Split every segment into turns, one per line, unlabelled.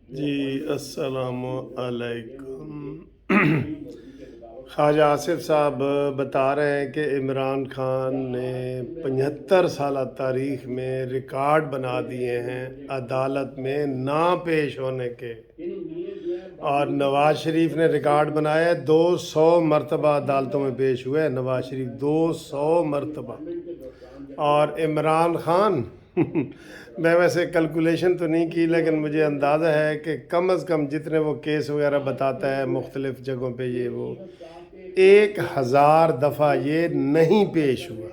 جی السلام علیکم۔ خواجہ آصف صاحب بتا رہے ہیں کہ عمران خان نے 75 سالہ تاریخ میں ریکارڈ بنا دیے ہیں عدالت میں نہ پیش ہونے کے، اور نواز شریف نے ریکارڈ بنایا ہے 200 مرتبہ عدالتوں میں پیش ہوئے ہیں نواز شریف، 200 مرتبہ۔ اور عمران خان میں ویسے کیلکولیشن تو نہیں کی، لیکن مجھے اندازہ ہے کہ کم از کم جتنے وہ کیس وغیرہ بتاتا ہے مختلف جگہوں پہ، یہ وہ 1000 دفعہ یہ نہیں پیش ہوا۔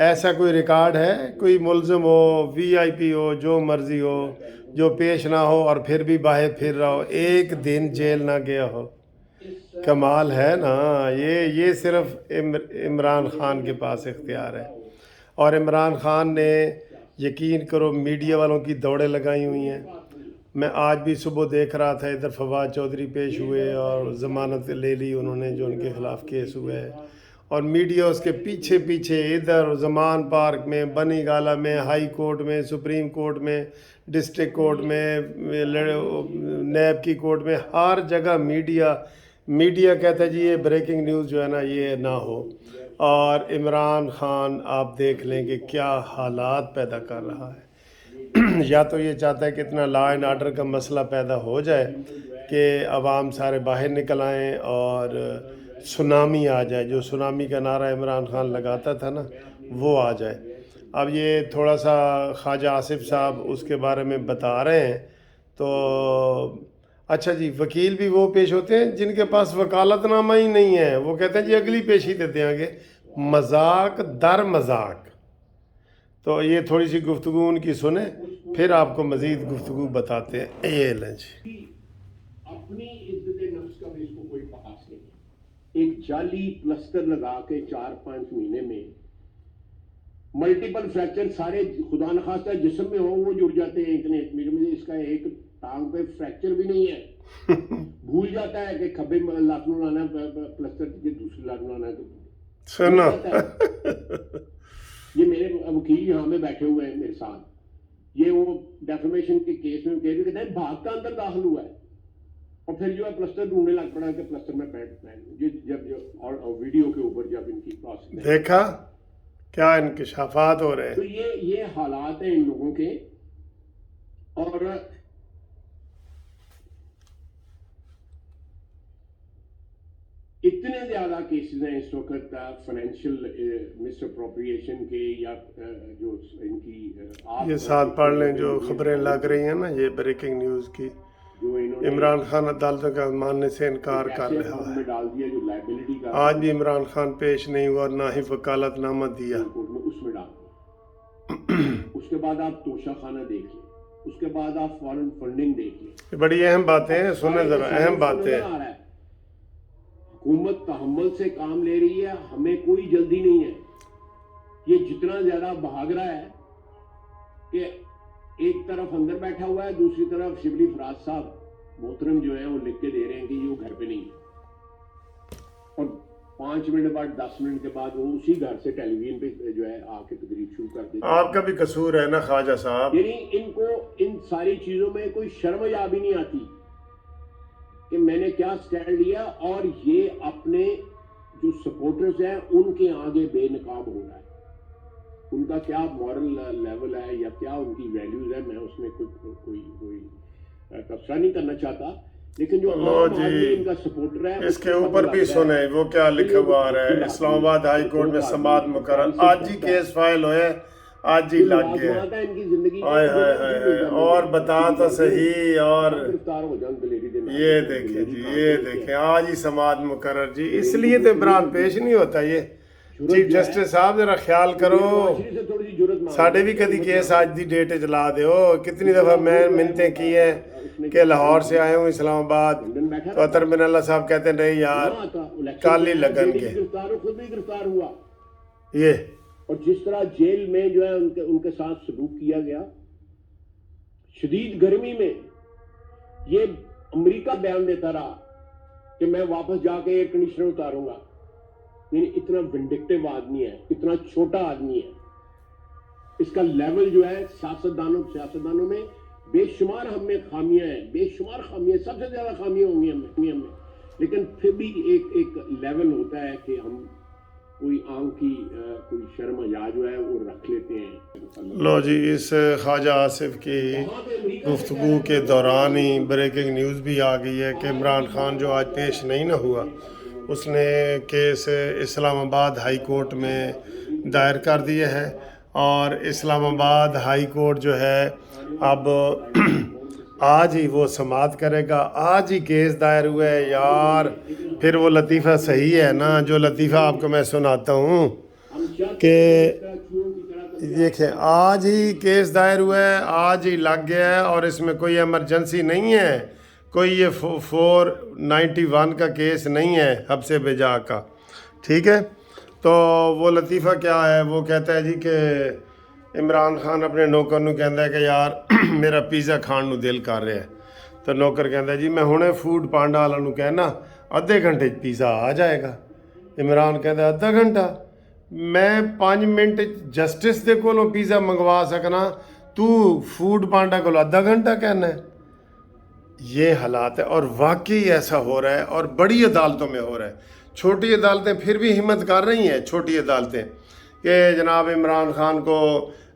ایسا کوئی ریکارڈ ہے؟ کوئی ملزم ہو، وی آئی پی ہو، جو مرضی ہو، جو پیش نہ ہو اور پھر بھی باہر پھر رہا ہو، ایک دن جیل نہ گیا ہو؟ کمال ہے نا۔ یہ صرف عمران خان کے پاس اختیار ہے۔ اور عمران خان نے، یقین کرو، میڈیا والوں کی دوڑیں لگائی ہوئی ہیں۔ میں آج بھی صبح دیکھ رہا تھا، ادھر فواد چودھری پیش ہوئے اور ضمانت لے لی انہوں نے، جو ان کے خلاف کیس ہوئے ہے، اور میڈیا اس کے پیچھے پیچھے، ادھر زمان پارک میں، بنی گالہ میں، ہائی کورٹ میں، سپریم کورٹ میں، ڈسٹرکٹ کورٹ میں، نیب کی کورٹ میں، ہر جگہ میڈیا کہتا ہے جی یہ بریکنگ نیوز جو ہے نا یہ نہ ہو۔ اور عمران خان آپ دیکھ لیں کہ کیا حالات پیدا کر رہا ہے۔ یا تو یہ چاہتا ہے کہ اتنا لا اینڈ آرڈر کا مسئلہ پیدا ہو جائے کہ عوام سارے باہر نکل آئیں اور سونامی آ جائے، جو سونامی کا نعرہ عمران خان لگاتا تھا نا وہ آ جائے۔ اب یہ تھوڑا سا خواجہ آصف صاحب اس کے بارے میں بتا رہے ہیں، تو اچھا جی، وکیل بھی وہ پیش ہوتے ہیں جن کے پاس وکالت نامہ ہی نہیں ہے، وہ کہتے ہیں جی اگلی پیشی دے دیں گے۔ مذاق در مذاق۔ تو یہ تھوڑی سی گفتگو ان کی سنیں، پھر آپ کو مزید گفتگو بتاتے ہیں۔ یہ لیں جی۔
اپنی عزت نفس کا بھی اس کو کوئی پاس نہیں ہے۔ ایک جعلی پلسٹر لگا کے 4-5 مہینے میں ملٹیپل فریکچر سارے خدا نخواستہ جسم میں ہوں وہ جڑ جاتے ہیں اتنے میں، اس کا ایک ٹانگ پہ فریکچر بھی نہیں ہے، بھول جاتا ہے کہ کھبے لاکھ میں لانا پلسٹر کی دوسری لاکھ میں لانا۔
سنا
یہ میرے وکیل یہاں میں بیٹھے ہوئے ہیں میرے ساتھ، یہ وہ ڈیفیمیشن کے کیس میں کہتے ہیں بھاگ کا اندر داخل ہوا ہے، اور پھر جو ہے پلسٹر ڈھونڈنے لگ پڑا کہ پلسٹر میں پینٹ پہن، جب اور ویڈیو کے اوپر جب ان کی پروسیس
دیکھا کیا انکشافات ہو رہے ہیں۔
تو یہ حالات ہیں ان لوگوں کے۔ اور اتنے زیادہ کیسز ہیں اس وقت فائنینشیل مس اپروپریشن کے، یا جو ان کی
یہ ساتھ پڑھ لیں جو خبریں لگ رہی ہیں نا، یہ بریکنگ نیوز کی،
جو انہوں نے
عمران خان عدالتوں کا ماننے سے انکار کر رہا ہے۔
میں ڈال دیا، جو لائبلٹی کا
آج بھی عمران خان پیش نہیں ہوا اور نہ ہی وکالت نامہ دیا۔
اس میں ڈال دیا۔ اس کے بعد آپ توشہ خانہ دیکھ لیں، اس کے بعد آپ فارن فنڈنگ دیکھ لیں۔
یہ بڑی اہم باتیں ہیں، سنیں ذرا، اہم باتیں ہیں۔
حکومت تحمل سے کام لے رہی ہے، ہمیں کوئی جلدی نہیں ہے۔ یہ جتنا زیادہ بھاگ رہا ہے کہ ایک طرف اندر بیٹھا ہوا ہے، دوسری طرف شبلی فراز صاحب محترم جو ہیں وہ لکھ کے دے رہے ہیں کہ یہ وہ گھر پہ نہیں ہے، اور 5 منٹ بعد 10 منٹ کے بعد وہ اسی گھر سے ٹیلی ویژن پہ جو ہے آ کے تقریر شروع کر دیتے ہیں۔
آپ کا بھی قصور ہے نا خواجہ صاحب۔
یعنی ان کو ان ساری چیزوں میں کوئی شرم یا بھی نہیں آتی کہ میں نے کیا سٹینڈ لیا، اور یہ اپنے جو سپورٹرز ہیں ان کے آگے بے نقاب ہو رہا ہے۔ ان کا کیا مورل لیول ہے یا کیا ان کی ویلیوز ہے، میں اس میں کوئی تبصرہ نہیں کرنا چاہتا، لیکن جو عام آدمی ان کا سپورٹر ہے
اس کے اوپر بھی سنیں وہ کیا لکھا ہوا آ رہا ہے۔ اسلام آباد ہائی کورٹ میں سماعت مقرر، آج ہی کیس فائل ہوئے، آج ہی لگ گئے۔
ان کی زندگی
ہائے ہائے ہائے، اور بتا تو صحیح۔ اور
گرفتار ہو جان دلیری دے نال۔
یہ دیکھیں جی، یہ دیکھیں، آج ہی سماعت مقرر جی۔ اس لیے تو عمران پیش نہیں ہوتا۔ یہ چیف جسٹس صاحب ذرا خیال کرو، ساڈے بھی کدی کیس آج دی ڈیٹ چلا دیو۔ کتنی دفعہ میں منتیں کی ہیں کہ لاہور سے آئے ہوں اسلام آباد، تو اطہر بن اللہ صاحب کہتے ہیں نہیں یار کل ہی لگن گے۔
خود بھی گرفتار ہوا،
یہ
اور جس طرح جیل میں جو ہے ان کے ساتھ سلوک کیا گیا، شدید گرمی میں یہ امریکہ بیان دیتا رہا کہ میں واپس جا کے ایئر کنڈیشنر اتاروں گا۔ یعنی اتنا ونڈکٹیو آدمی ہے، اتنا چھوٹا آدمی ہے۔ اس کا لیول جو ہے سیاستدانوں میں बेशुमार हम में खामियां हैं, बेशुमार खामियां, सबसे ज्यादा खामियां होंगी हम में, लेकिन फिर भी एक लेवल होता है कि हम कोई आंख की कोई शर्म हया जो है वो रख लेते हैं।
लो जी, इस ख्वाजा आसिफ की गुफ्तगू के दौरान ही ब्रेकिंग न्यूज़ भी आ गई है कि इमरान खान जो आज पेश नहीं ना हुआ, उसने केस इस्लामाबाद हाई कोर्ट में दायर कर दिए है और इस्लामाबाद हाई कोर्ट जो है अब आज ही वो समाअत करेगा। आज ही केस दायर हुआ है यार। फिर वो लतीफ़ा सही है ना जो लतीफ़ा आपको मैं सुनाता हूँ कि देखिए, आज ही केस दायर हुआ है, आज ही लग गया है और इसमें कोई इमरजेंसी नहीं है, कोई ये 491 का केस नहीं है हब्से बेजा का। ठीक है, तो वो लतीफ़ा क्या है, वो कहता है जी कि इमरान खान अपने नौकर नूं कहता है कि यार मेरा पिज़्ज़ा खाण नूं दिल कर रहा है, तो नौकर कहता है जी मैं हुणे फूड पांडा वाला नूं कहना अद्धे घंटे पिज़्ज़ा आ जाएगा। इमरान कहता है अद्धा घंटा, मैं 5 मिनट जस्टिस दे कोलों पिज़्ज़ा मंगवा सकना, तू फूड पांडा को अद्धा घंटा कहना है। ये हालात है और वाकई ऐसा हो रहा है और बड़ी अदालतों में हो रहा है। छोटी अदालतें फिर भी हिम्मत कर रही हैं, छोटी अदालतें, कि जनाब इमरान खान को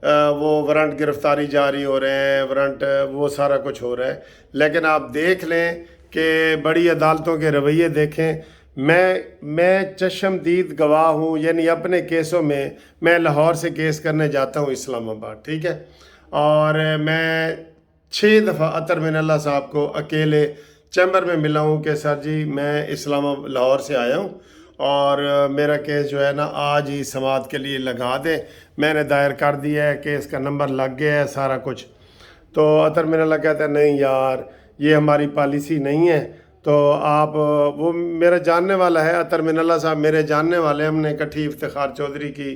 वो वारंट गिरफ्तारी जारी हो रहे हैं, वारंट वो सारा कुछ हो रहा है, लेकिन आप देख लें कि बड़ी अदालतों के रवैये देखें। मैं चश्मदीद गवाह हूँ, यानी अपने केसों में मैं लाहौर से केस करने जाता हूँ इस्लामाबाद, ठीक है, और मैं 6 दफ़ा अतर मिनल्ला साहब को अकेले चैम्बर में मिला हूँ कि सर जी मैं लाहौर से आया हूँ और मेरा केस जो है ना आज ही समाअत के लिए लगा दें, मैंने दायर कर दिया है, केस का नंबर लग गया है, सारा कुछ। तो अतर मिनल्ला कहता है नहीं यार ये हमारी पॉलिसी नहीं है, तो आप, वो मेरा जानने वाला है, अतर मिनल्ला साहब मेरे जानने वाले, हमने इकट्ठी इफ्तिखार चौधरी की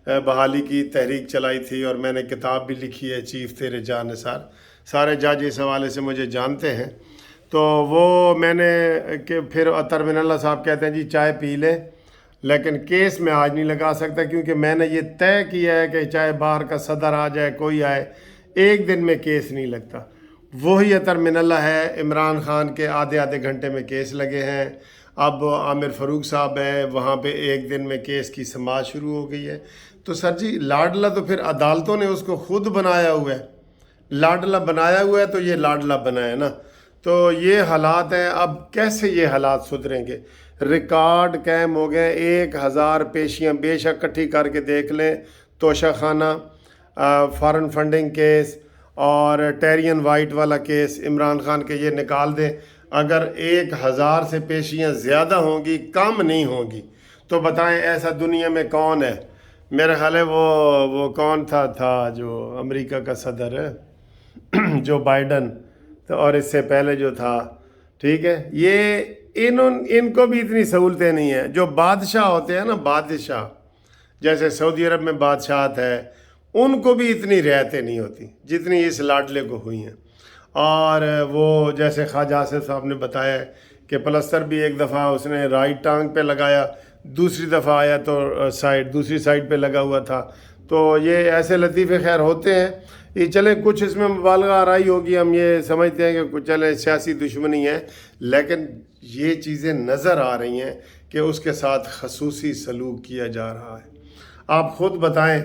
बहाली की तहरीक चलाई थी और मैंने किताब भी लिखी है चीफ तेरे जान निसार, सारे जज इस हवाले से मुझे जानते हैं। तो वो मैंने कि फिर अतर मिनल्ला साहब कहते हैं जी चाय पी लें, लेकिन केस में आज नहीं लगा सकता क्योंकि मैंने ये तय किया है कि चाहे बाहर का सदर आ जाए कोई आए, एक दिन में केस नहीं लगता। वही अतर मिनल्ला है, इमरान खान के आधे आधे घंटे में केस लगे हैं। अब आमिर फ़ारूक साहब हैं, वहाँ पे एक दिन में केस की समाअत शुरू हो गई है। तो सर जी लाडला तो फिर अदालतों ने उसको खुद बनाया हुआ है, लाडला बनाया हुआ है तो ये लाडला बना है ना। तो ये हालात हैं, अब कैसे ये हालात सुधरेंगे। रिकॉर्ड कायम हो गए, 1000 पेशियाँ बेशक इकट्ठी करके देख लें, तोशाखाना, फॉरेन फंडिंग केस और टेरियन वाइट वाला केस इमरान खान के ये निकाल दें। अगर 1000 से पेशियाँ ज़्यादा होंगी, कम नहीं होंगी, तो बताएं ऐसा दुनिया में कौन है। मेरा ख्याल है वो कौन था जो अमेरिका का सदर है जो बाइडन, तो और इससे पहले जो था, ठीक है, ये इनको भी इतनी सहूलतें नहीं हैं। जो बादशाह होते हैं ना, बादशाह जैसे सऊदी अरब में बादशाहत है, उनको भी इतनी रियायतें नहीं होती जितनी इस लाडले को हुई हैं। और वो जैसे ख्वाजा आसिफ साहब ने बताया कि प्लस्तर भी एक दफ़ा उसने राइट टांग पे लगाया, दूसरी दफ़ा आया तो दूसरी साइड पे लगा हुआ था। तो ये ऐसे लतीफ़े खैर होते हैं। ये चले कुछ इसमें मुबालगा आराई होगी, हम ये समझते हैं कि कुछ चले सियासी दुश्मनी है, लेकिन ये चीज़ें नज़र आ रही हैं कि उसके साथ खसूसी सलूक किया जा रहा है। आप ख़ुद बताएं।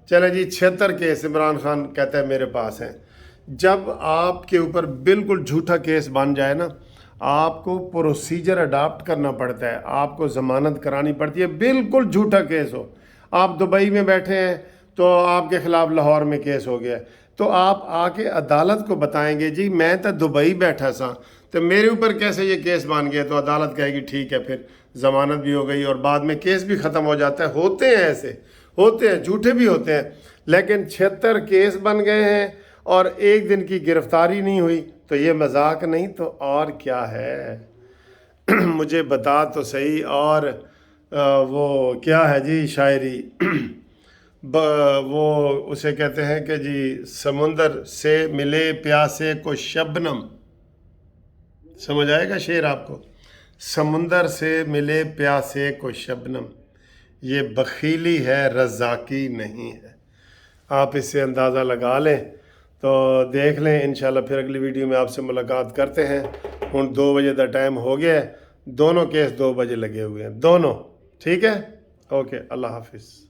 चले जी 76 केस इमरान खान कहता है मेरे पास हैं। जब आपके ऊपर बिल्कुल झूठा केस बन जाए ना, आपको प्रोसीजर अडाप्ट करना पड़ता है, आपको ज़मानत करानी पड़ती है, बिल्कुल झूठा केस हो। आप दुबई में बैठे हैं तो आपके ख़िलाफ़ लाहौर में केस हो गया, तो आप आके अदालत को बताएंगे जी मैं तो दुबई बैठा सा, तो मेरे ऊपर कैसे ये केस बन गया। तो अदालत कहेगी ठीक है, फिर ज़मानत भी हो गई और बाद में केस भी ख़त्म हो जाता है। होते हैं ऐसे, होते हैं, झूठे भी होते हैं, लेकिन 76 केस बन गए हैं और एक दिन की गिरफ्तारी नहीं हुई, तो ये मजाक नहीं तो और क्या है। मुझे बता तो सही। और वो क्या है जी शायरी, वो उसे कहते हैं कि जी समुंदर से मिले प्यासे को शबनम, समझ आएगा शेर आपको। समुंदर से मिले प्यासे को शबनम, ये बखीली है रज़ाकी नहीं है। आप इससे अंदाज़ा लगा लें تو دیکھ لیں انشاءاللہ پھر اگلی ویڈیو میں آپ سے ملاقات کرتے ہیں. ہوں 2 بجے دا ٹائم ہو گیا ہے, دونوں کیس 2 بجے لگے ہوئے ہیں دونوں, ٹھیک ہے, اوکے, اللہ حافظ.